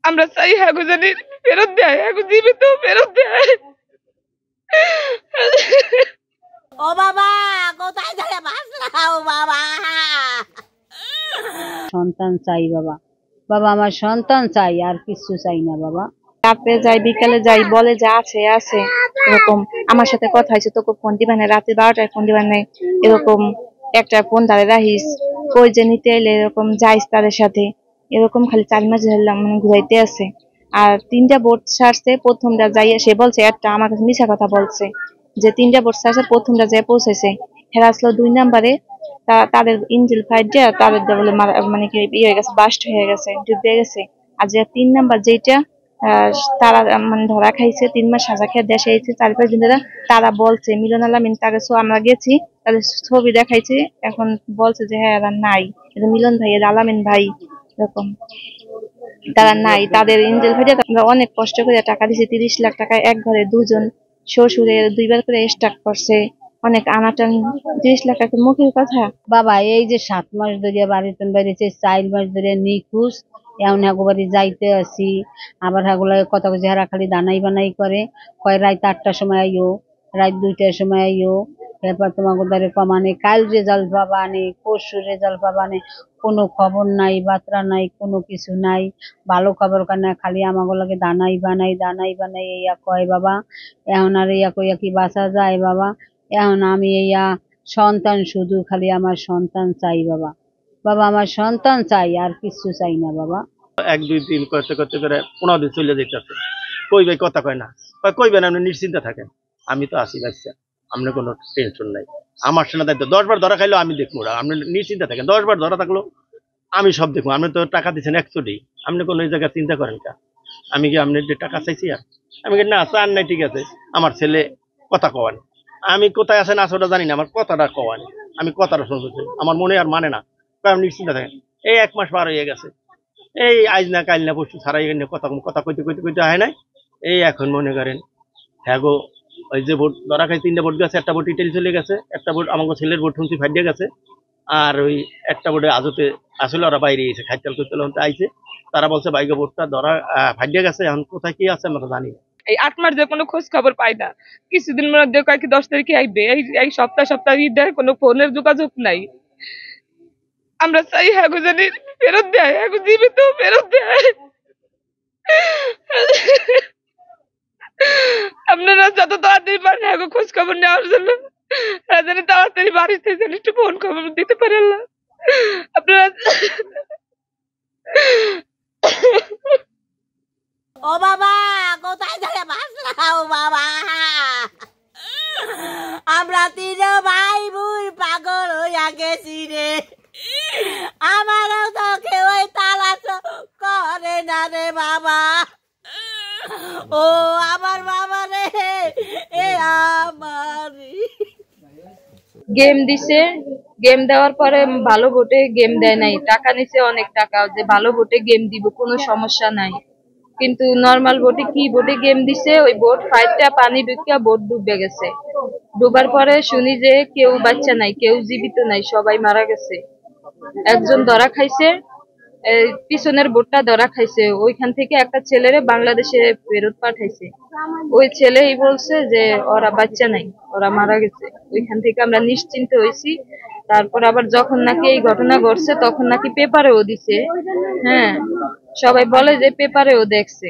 আমরা চাই হ্যাঁ জানি ফেরত দেয়, হ্যাঁ জীবিত ফেরত দেয়। ও বাবা, কোথায় ধরে বাঁচলাও বাবা। সন্তান চাই বাবা, বাবা আমার সন্তান চাই, আর কিছু চাই না বাবা। রাতে যাই বিকালে যাই বলে যে আছে আছে এরকম। আমার সাথে কথা হয়েছে তোকে ফোন দিবা না, রাতে 12টায় ফোন দিবা না এরকম, একটা ফোন তাদের রাখিস, কই যে নিতে এলে এরকম যাইস তাদের সাথে, এরকম খালি 4 মাস ধরলাম মানে ঘুরাইতে আছে। আর 3টা বোর্ড ছাড়ছে, প্রথমটা যাইয়া সে বলছে একটা আমার কাছে মিছা কথা বলছে যে 3টা বোর্ড ছাড়ছে, প্রথমটা যাই পৌঁছেছে, হেরা আসলো 2 নাম্বারে। তাদের ইঞ্জিল ফাইট দিয়ে তাদের মানে কি ইয়ে হয়ে গেছে, বাস্ট হয়ে গেছে, ডুবে গেছে। আর যে 3 নাম্বার যেটা আহ, তারা মানে ধরা খাইছে, 3 মাস সাজা খেয়ে দেশে এসেছে 4-5 দিন ধরে। তারা বলছে মিলন আলামিন, তাকে আমরা গেছি, তাদের ছবি দেখাইছে, এখন বলছে যে হ্যাঁ এরা নাই, এটা মিলন ভাই, এটা আলামিন ভাই, এরকম তারা নাই। তাদের ইঞ্জেল ভাইয়া আমরা অনেক কষ্ট করে টাকা দিয়েছি, 30 লাখ টাকা, এক ঘরে দুজন, শ্বশুরের 2বার করে স্টার্ট করছে, অনেক আনাটানি। 30 লাখ টাকা মুখের কথা। বাবা এই যে 7 মাস ধরে বাড়িতে বেড়েছে, 4 মাস ধরে নিখোঁজ, এমন হাগো বাড়ি যাইতে আসি, আবার হাগুলা কথা কইছে হারা খালি দানাই বানাই করে, কয় রাত 8টার সময় আইও, রাত 2টার সময় আইও, এরপর তোমাকে ধরে কমানে কাল রেজাল্ট পাবা নে, পরশু রেজাল্ট পাবা নে, কোনো খবর নাই বার্তা নাই, কোনো কিছু নাই। ভালো খবর কানা খালি আমাকে লাগে দানাই বানাই দানাই বানাই ইয়া কয় বাবা। এখন আর ইয়া কইয়া কি বাঁচা যায় বাবা। এখন আমি ইয়া সন্তান, শুধু খালি আমার সন্তান চাই বাবা, বাবা আমার সন্তান চাই, আর কিছু চাই না বাবা। 1-2 দিন করতে করতে করে 15 দিন চলে যেতেছে, কই ভাই কথা কয় না, কইবেন আপনি নিশ্চিন্তে থাকেন, আমি তো আছি বাচ্চা, আপনার কোনো টেনশন নাই, আমার সেনা দায়িত্ব। 10 বার ধরা খাইলেও আমি দেখবো, আপনি নিশ্চিন্তে থাকেন। 10 বার ধরা থাকলো আমি সব দেখবো। আপনি তো টাকা দিচ্ছেন 100টি, আপনি কোনো এই জায়গায় চিন্তা করেন কা? আমি কি আপনার যে টাকা চাইছি? আর আমি কি না চান নাই, ঠিক আছে, আমার ছেলে কথা কওয়ান, আমি কোথায় আছে না আছে ওটা জানি না, আমার কথাটা কওয়ান, আমি কথাটা শুনতেছি, আমার মনে আর মানে না, আপনি নিশ্চিন্তে থাকেন। এই 1 মাস পার হয়ে গেছে, এই আজ না কাল না পরশু ছাড়াই কথা কথা কইতে কইতে কইতে হয় নাই। এই এখন মনে করেন হ্যাঁ গো, ওই যে ভোট ধরা খাই 3টা ভোট গেছে, একটা ভোট ইটেল চলে গেছে, একটা ভোট আমাকে ছেলের ভোট শুনছি ফাটিয়ে গেছে, আর ওই একটা ভোটে আজতে আসলে ওরা বাইরে এসে খাইতাল করতে আইছে, তারা বলছে বাইকে ভোটটা ধরা ফাটিয়ে গেছে, এখন কোথায় কি আছে আমরা জানি না। এই 8 মাস ধরে কোনো খোঁজ খবর পাই না, কিছুদিন মধ্যে কয় কি 10 তারিখে আইবে, এই সপ্তাহ সপ্তাহ ঈদের কোনো ফোনের যোগাযোগ নাই। আমরা চাই হ্যাঁ জানি ফেরত দেয়, হ্যাঁ জীবিত ফেরত দেয়। আপনারা যত তাড়াতাড়ি পারেন হ্যাঁ খোঁজ খবর নেওয়ার জন্য, জানি তাড়াতাড়ি বাড়িতে জানি একটু ফোন খবর দিতে পারে আল্লাহ। আপনারা ও বাবা, কোথায় ধরে বাঁচলাও বাবা। আমরা 3 ভাই বোন পাগল হইয়া গেছি রে, আমারও তো কেউ তালাশ করে না রে বাবা। ও আমার বাবা রে, এ আমার গেম দিছে, গেম দেওয়ার পরে ভালো ভোটে গেম দেয় নাই, টাকা নিছে অনেক টাকা, যে ভালো ভোটে গেম দিব কোনো সমস্যা নাই, কিন্তু নর্মাল ভোটে কি ভোটে গেম দিছে, ওই ভোট ফাইটটা পানি ঢুকিয়া ভোট ডুবে গেছে। ডুবার পরে শুনি যে কেউ বাচ্চা নাই, কেউ জীবিত নাই, সবাই মারা গেছে। একজন ধরা খাইছে, পিছনের ভোটটা ধরা খাইছে, ওইখান থেকে একটা ছেলেরে বাংলাদেশে ফেরত পাঠাইছে। ওই ছেলেই বলছে যে ওরা বাচ্চা নাই, ওরা মারা গেছে। ওইখান থেকে আমরা নিশ্চিন্ত হয়েছি। তারপর আবার যখন নাকি এই ঘটনা ঘটছে তখন নাকি পেপারেও দিছে, হ্যাঁ সবাই বলে যে পেপারেও দেখছে।